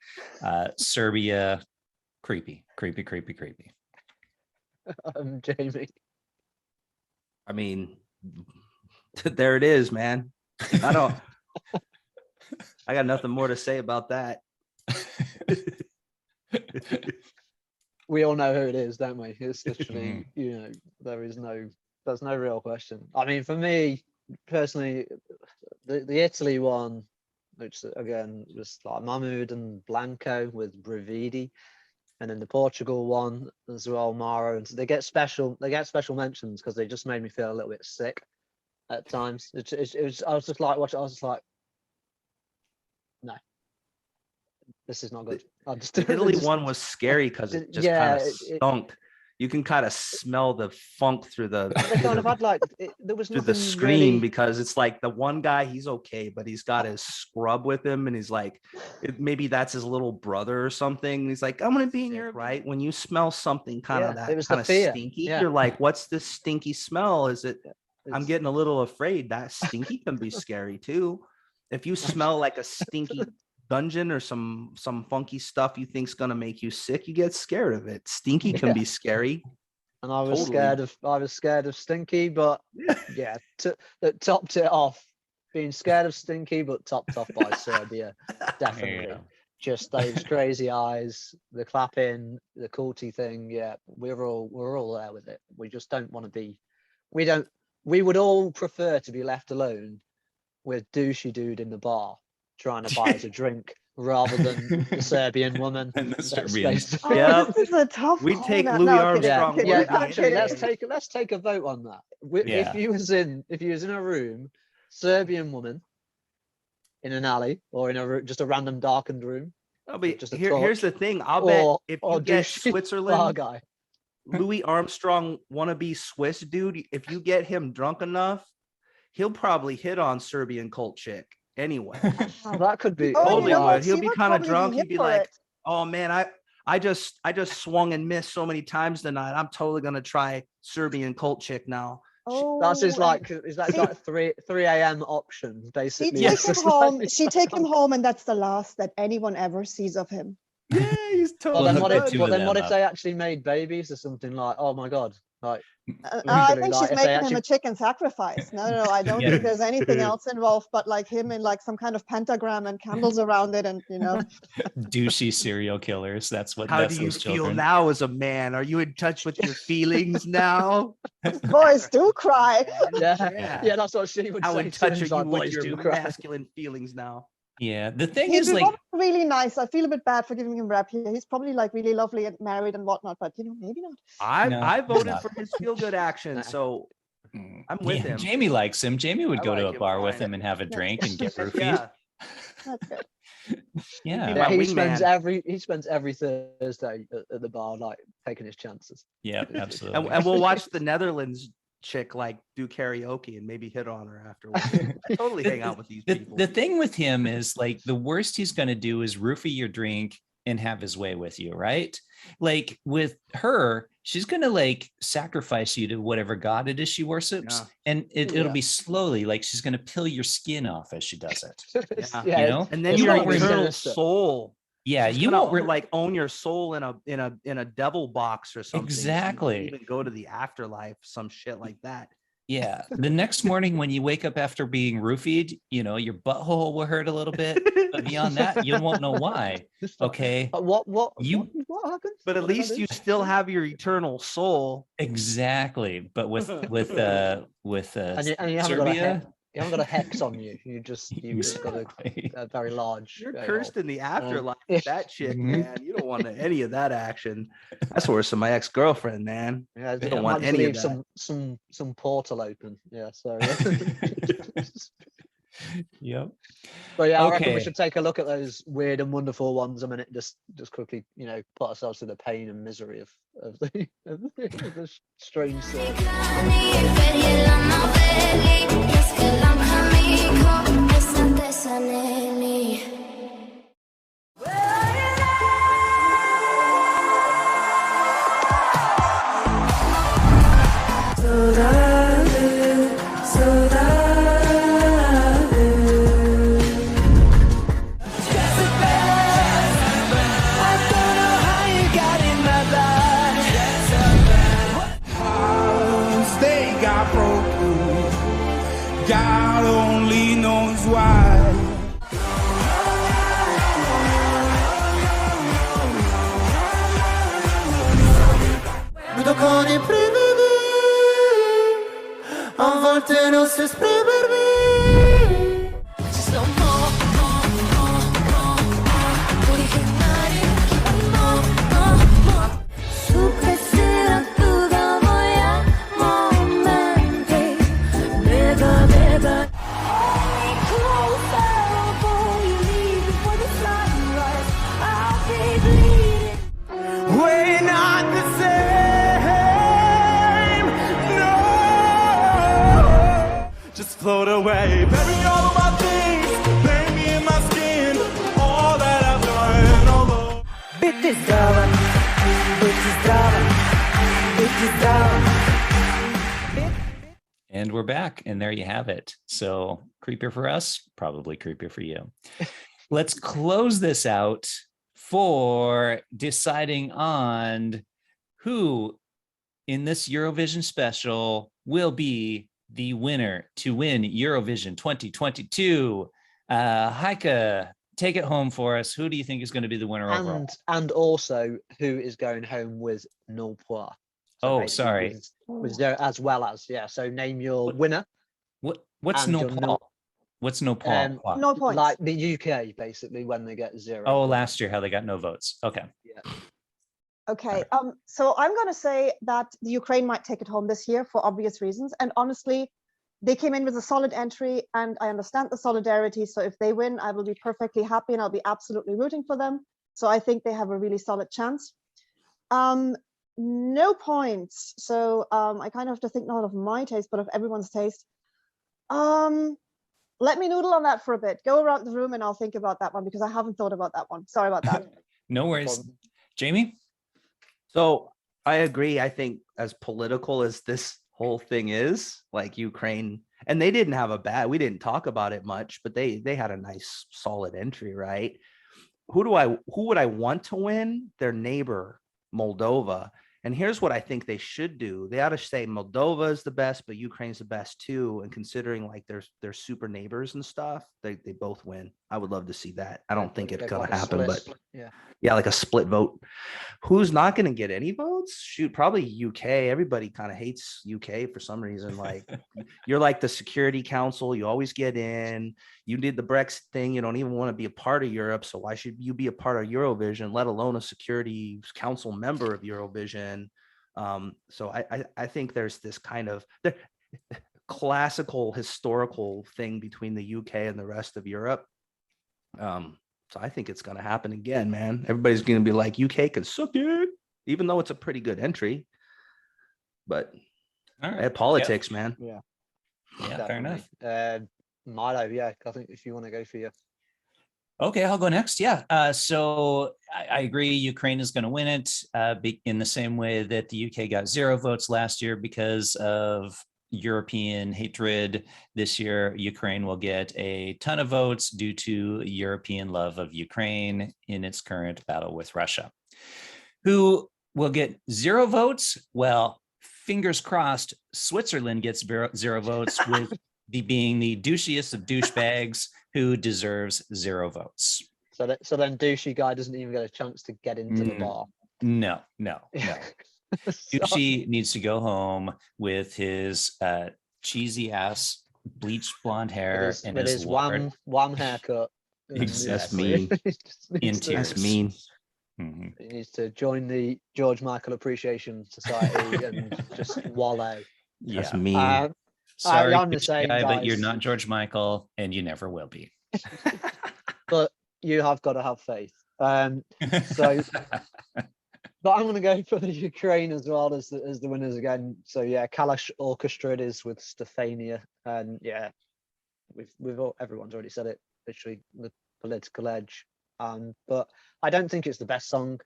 Serbia, creepy. Jamie. I mean, there it is, man. I got nothing more to say about that. We all know who it is, don't we? It's literally, there's no real question. I mean, for me personally, the Italy one, which again was like Mahmoud and Blanco with Brividi, and then the Portugal one as well, Maro, and so they get special mentions because they just made me feel a little bit sick at times. It was I was just like watching. I was just like, no, this is not good. The Italy one was scary because it just kind of stunk. You can kind of smell the funk through the there was through the screen really... because it's like the one guy, he's okay, but he's got his scrub with him, and he's like, maybe that's his little brother or something. He's like, I'm gonna be in here, right? When you smell something kind of that kind of stinky, you're like, what's this stinky smell? Is it? I'm getting a little afraid. That stinky can be scary too. If you smell like a stinky dungeon or some funky stuff you think's gonna make you sick, you get scared of it. Stinky can be scary. And I was scared of Stinky, but that topped it off. Being scared of Stinky, but topped off by Serbia. Definitely. Yeah. Just those crazy eyes, the clapping, the culty thing. Yeah, we're all there with it. We just don't want to be. We would all prefer to be left alone with douchey dude in the bar trying to buy us a drink rather than the Serbian woman. And the Serbian. This is a tough one. We take Louis Armstrong. Actually, let's take a vote on that. If you was in a room, Serbian woman in an alley or in just a random darkened room. Here's the thing. I'll bet if you get Switzerland guy. Louis Armstrong wannabe Swiss dude, if you get him drunk enough, he'll probably hit on Serbian cult chick anyway. That could be totally would. He'll be kind of drunk. He'd be like, oh man, I just swung and missed so many times tonight. I'm totally gonna try Serbian cult chick now. That's his Oh, is that like 3 a.m. option basically? She take It's him just home. like- She take him home, and that's the last that anyone ever sees of him. Yeah, he's Well, totally. then hook what the if, two well, of then them what if up. they actually made babies or something like? Oh my god! Like I literally, think like, she's if they making him actually- a chicken sacrifice. No, I don't Yeah. think there's anything else involved, but like him in like some kind of pentagram and candles around it, and Douchey serial killers. That's what. How that's do you those feel children. now as a man? Are you in touch with your feelings now? boys do cry. yeah, that's what she would How say. in too. touch are She's you like, with "Boys your do cry." masculine feelings now? Yeah. The thing He's is, like, probably really nice. I feel a bit bad for giving him rep here. He's probably like really lovely and married and whatnot, but maybe not. No, I he's voted not. for his feel good action, so I'm with him. Jamie likes him. Jamie would I go to like a him bar with fine. him and have a drink and get roofied. Yeah, That's good. Yeah. Be Yeah, my he spends every Thursday at the bar, like taking his chances. Yeah, absolutely. and we'll watch the Netherlands chick like do karaoke and maybe hit on her afterwards. I totally hang out with these people. The thing with him is like the worst he's going to do is roofie your drink and have his way with you, right? Like with her, she's going to like sacrifice you to whatever god it is she worships. Yeah. And it'll Yeah. be slowly, like she's going to peel your skin off as she does it. Yeah. You know? And then You your won't eternal remember- soul. Yeah, She's you gonna, won't like own your soul in a devil box or something. so you can't Exactly. even go to the afterlife, some shit like that. Yeah. The next morning when you wake up after being roofied, your butthole will hurt a little bit. But beyond that, you won't know why. Okay. But what You- what happened? But at What did I least do? you still have your eternal soul. Exactly. But with and you haven't got a Serbia. you haven't got a hex on you. You've just got Exactly. a very large. You're hole. cursed in the afterlife. yeah. That chick, Mhm. man. You don't want any of that action. That's worse than my ex-girlfriend, man. Yeah, They I don't might want just any of leave that. some portal open. Yeah, so. Yep. But yeah, I reckon we Okay. should take a look at those weird and wonderful ones a minute. Just quickly, put ourselves through the pain and misery of the of the strange sort. They got broken. God only knows why. Vedo con i brividi, a volte non si esprimermi. Su questa tua moja momenti, beba, beba. Closer, before you leave, before the sunrise, I'll be bleeding. We're not the same, no. Just float away, bury all of my things, lay me in my skin, all that I've done, although. Biti zdrava, biti zdrava, biti zdrava. And we're back, and there you have it. So creepier for us, probably creepier for you. Let's close this out for deciding on who in this Eurovision special will be the winner to win Eurovision 2022. Heike, take it home for us. Who do you think is going to be the winner overall? And also who is going home with nil-poi. Oh, basically sorry. with zero, as well as so name your winner. What's and no your Paul? What's no Paul? No points. Like the UK, basically, when they get 0. Oh, last year how they got no votes. Okay. Yeah. Okay, so I'm going to say that the Ukraine might take it home this year for obvious reasons. And honestly, they came in with a solid entry and I understand the solidarity. So if they win, I will be perfectly happy and I'll be absolutely rooting for them. So I think they have a really solid chance. No points. So I kind of have to think not of my taste, but of everyone's taste. Let me noodle on that for a bit. Go around the room and I'll think about that one because I haven't thought about that one. Sorry about that. No worries. Jamie? So I agree. I think as political as this whole thing is, like Ukraine, and they didn't have we didn't talk about it much, but they had a nice solid entry, right? Who would I want to win? Their neighbor, Moldova. And here's what I think they should do. They ought to say Moldova is the best, but Ukraine's the best too. And considering like they're super neighbors and stuff, they both win. I would love to see that. I don't think it's gonna happen, but yeah, like a split vote. Who's not gonna get any votes? Shoot, probably UK. Everybody kind of hates UK for some reason. Like you're like the Security Council, you always get in. You did the Brexit thing, you don't even want to be a part of Europe. So why should you be a part of Eurovision, let alone a Security Council member of Eurovision? So I think there's this kind of classical historical thing between the UK and the rest of Europe. So I think it's going to happen again, man. Everybody's going to be like, UK can suck it, even though it's a pretty good entry. But politics, man. Yeah, fair enough. Milo, yeah, I think if you want to go for you. Okay, I'll go next. Yeah. So I agree. Ukraine is going to win it in the same way that the UK got 0 votes last year because of European hatred. This year, Ukraine will get a ton of votes due to European love of Ukraine in its current battle with Russia. Who will get 0 votes? Well, fingers crossed, Switzerland gets 0 votes with being the douchiest of douchebags who deserves 0 votes. So then douchey guy doesn't even get a chance to get into the bar. No. Douchey needs to go home with his cheesy ass bleached blonde hair and his wham haircut. Exactly. That's mean. In tears. That's mean. Mm-hmm. He needs to join the George Michael Appreciation Society and just wallow. That's mean. Sorry, I'm the same, guy, but guys. you're not George Michael, and you never will be. But you have got to have faith. But I'm going to go for the Ukraine as well as the winners again. So yeah, Kalash Orchestra it is with Stefania, and yeah, everyone's already said it. Literally the political edge. But I don't think it's the best song.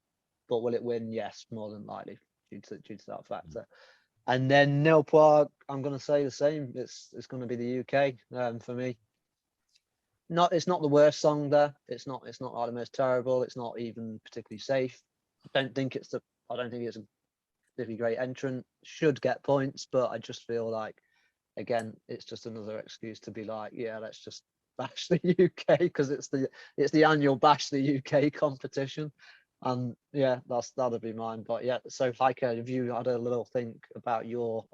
But will it win? Yes, more than likely due to that factor. And then nil-poi, I'm going to say the same. It's going to be the UK for me. It's not the worst song there. It's not like the most terrible. It's not even particularly safe. I don't think it's a particularly great entrant. Should get points, but I just feel like, again, it's just another excuse to be like, yeah, let's just bash the UK because it's the annual bash the UK competition. And yeah, that'll be mine. But yeah, so Heike, have you had a little think about your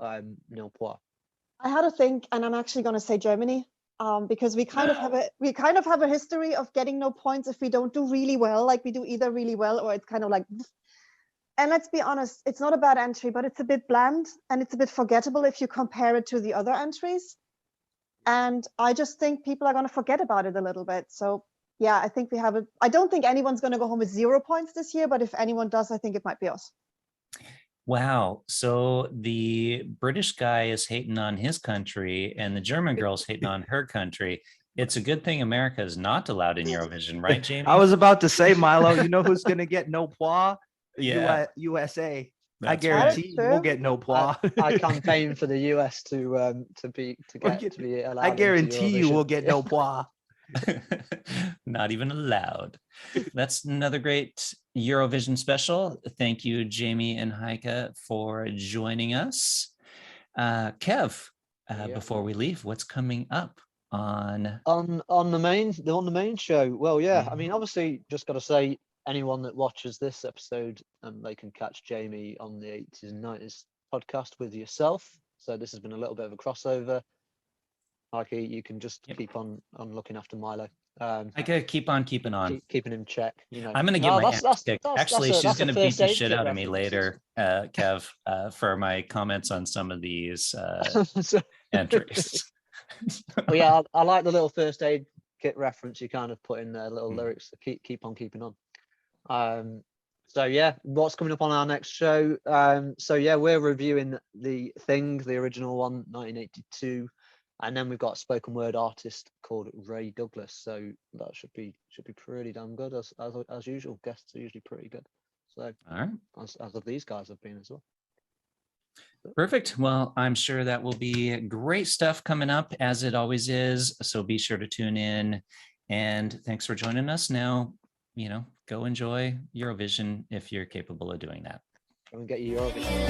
nil-poi? I had a think, and I'm actually going to say Germany. Because we kind of have a history of getting no points if we don't do really well, like we do either really well or it's kind of like, and let's be honest, it's not a bad entry, but it's a bit bland and it's a bit forgettable if you compare it to the other entries. And I just think people are going to forget about it a little bit. So yeah, I think I don't think anyone's going to go home with 0 points this year, but if anyone does, I think it might be us. Wow. So the British guy is hating on his country and the German girl's hating on her country. It's a good thing America is not allowed in Eurovision, right, Jamie? I was about to say, Milo, you know who's going to get nil-poi? Yeah. USA. That's I guarantee you will get nil-poi. I campaign for the US to be allowed. I guarantee you will get nil-poi. Not even allowed. That's another great Eurovision special. Thank you, Jamie and Heike, for joining us. Kev, before we leave, what's coming up on the main show? Well, yeah, I mean, obviously, just got to say, anyone that watches this episode, they can catch Jamie on the 80s and 90s podcast with yourself. So this has been a little bit of a crossover. Heike, you can just keep on looking after Milo. I could keep on keeping on. Keeping him check. I'm going to get my ass kicked. Actually, she's going to beat the shit out of me later, Kev, for my comments on some of these entries. Well, yeah, I like the little first aid kit reference you kind of put in there, little lyrics to keep on keeping on. So yeah, what's coming up on our next show? So yeah, we're reviewing The Thing, the original one, 1982. And then we've got a spoken word artist called Ray Douglas. So that should be pretty damn good as usual. Guests are usually pretty good. So all right, as of these guys have been as well. Perfect. Well, I'm sure that will be great stuff coming up, as it always is. So be sure to tune in. And thanks for joining us. Now, go enjoy Eurovision if you're capable of doing that. Go and get your Eurovision.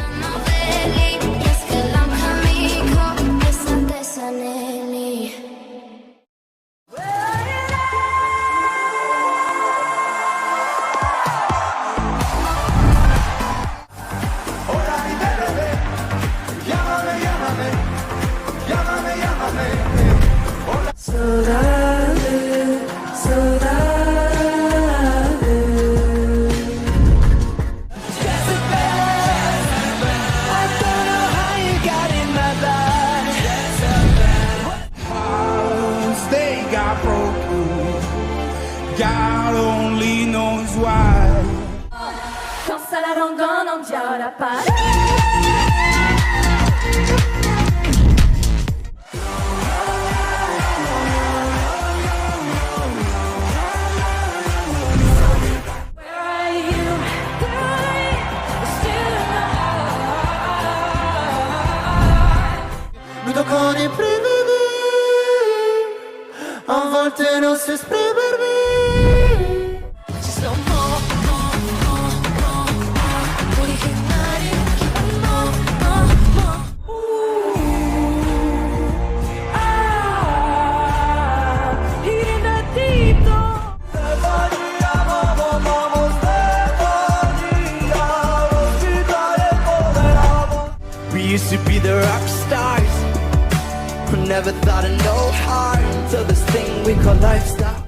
God only knows why. Quand ça la rangone, on dirait la parole. Vedo con i brividi, a volte non si esprimermi. Ci sono originali, we used to be the rock stars who never thought of no heart until this thing we call lifestyle.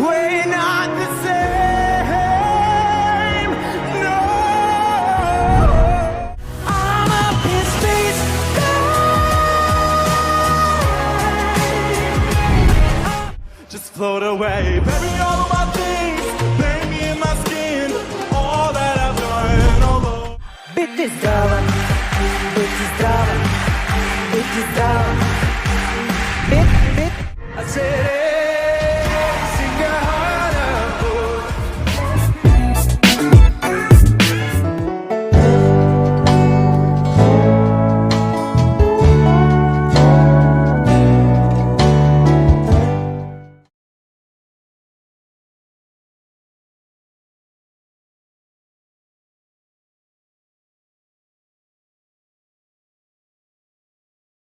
We're not the same, no. I'm up in space, Just float away, bury all of my things, lay me in my skin, all that I've done, although Biti zdrava, biti zdrava, biti zdrava. Bit, I said it.